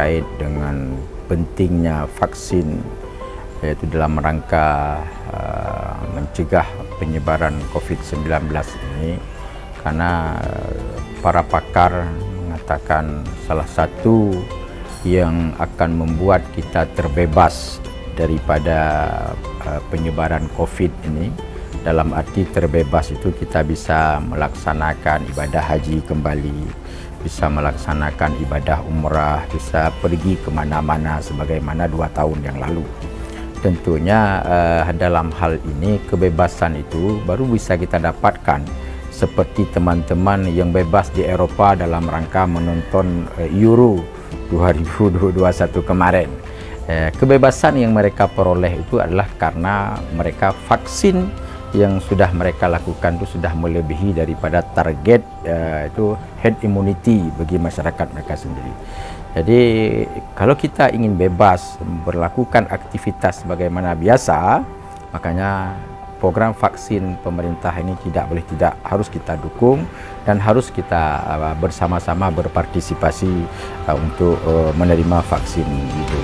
terkait dengan pentingnya vaksin, yaitu dalam rangka mencegah penyebaran COVID-19 ini, karena para pakar mengatakan salah satu yang akan membuat kita terbebas daripada penyebaran COVID ini, dalam arti terbebas itu kita bisa melaksanakan ibadah haji kembali, bisa melaksanakan ibadah umrah, bisa pergi kemana-mana sebagaimana 2 tahun yang lalu. Tentunya dalam hal ini kebebasan itu baru bisa kita dapatkan seperti teman-teman yang bebas di Eropa dalam rangka menonton Euro 2021 kemarin. Kebebasan yang mereka peroleh itu adalah karena mereka vaksin yang sudah mereka lakukan itu sudah melebihi daripada target itu herd immunity bagi masyarakat mereka sendiri. Jadi kalau kita ingin bebas berlakukan aktivitas sebagaimana biasa, makanya program vaksin pemerintah ini tidak harus kita dukung dan harus kita bersama-sama berpartisipasi untuk menerima vaksin itu.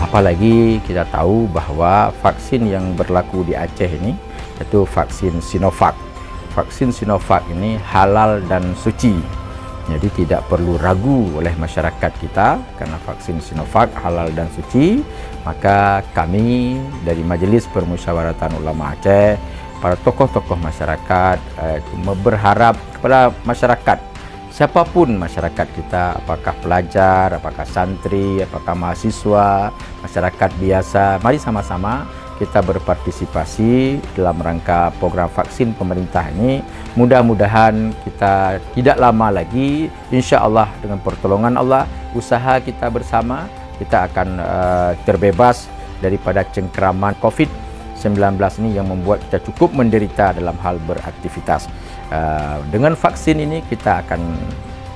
Apalagi kita tahu bahwa vaksin yang berlaku di Aceh ini yaitu vaksin Sinovac. Vaksin Sinovac ini halal dan suci. Jadi tidak perlu ragu oleh masyarakat kita karena vaksin Sinovac halal dan suci. Maka kami dari Majelis Permusyawaratan Ulama Aceh, para tokoh-tokoh masyarakat berharap kepada masyarakat, siapapun masyarakat kita, apakah pelajar, apakah santri, apakah mahasiswa, masyarakat biasa, mari sama-sama kita berpartisipasi dalam rangka program vaksin pemerintah ini. Mudah-mudahan kita tidak lama lagi, insya Allah dengan pertolongan Allah, usaha kita bersama, kita akan terbebas daripada cengkeraman COVID-19 ini yang membuat kita cukup menderita dalam hal beraktivitas. Dengan vaksin ini kita akan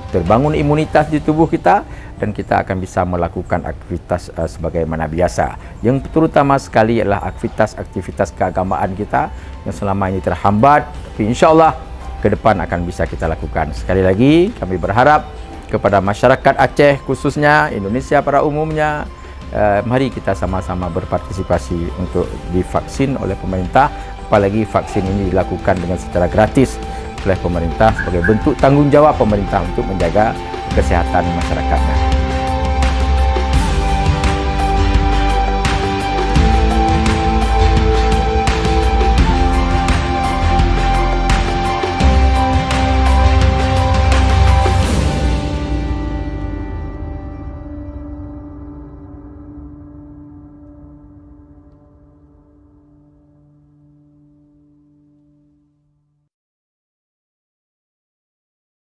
terbangun imunitas di tubuh kita dan kita akan bisa melakukan aktivitas sebagaimana biasa. Yang terutama sekali adalah aktivitas keagamaan kita yang selama ini terhambat, tapi insya Allah ke depan akan bisa kita lakukan. Sekali lagi kami berharap kepada masyarakat Aceh khususnya, Indonesia pada umumnya, mari kita sama-sama berpartisipasi untuk divaksin oleh pemerintah, apalagi vaksin ini dilakukan dengan secara gratis oleh pemerintah sebagai bentuk tanggung jawab pemerintah untuk menjaga kesehatan masyarakatnya.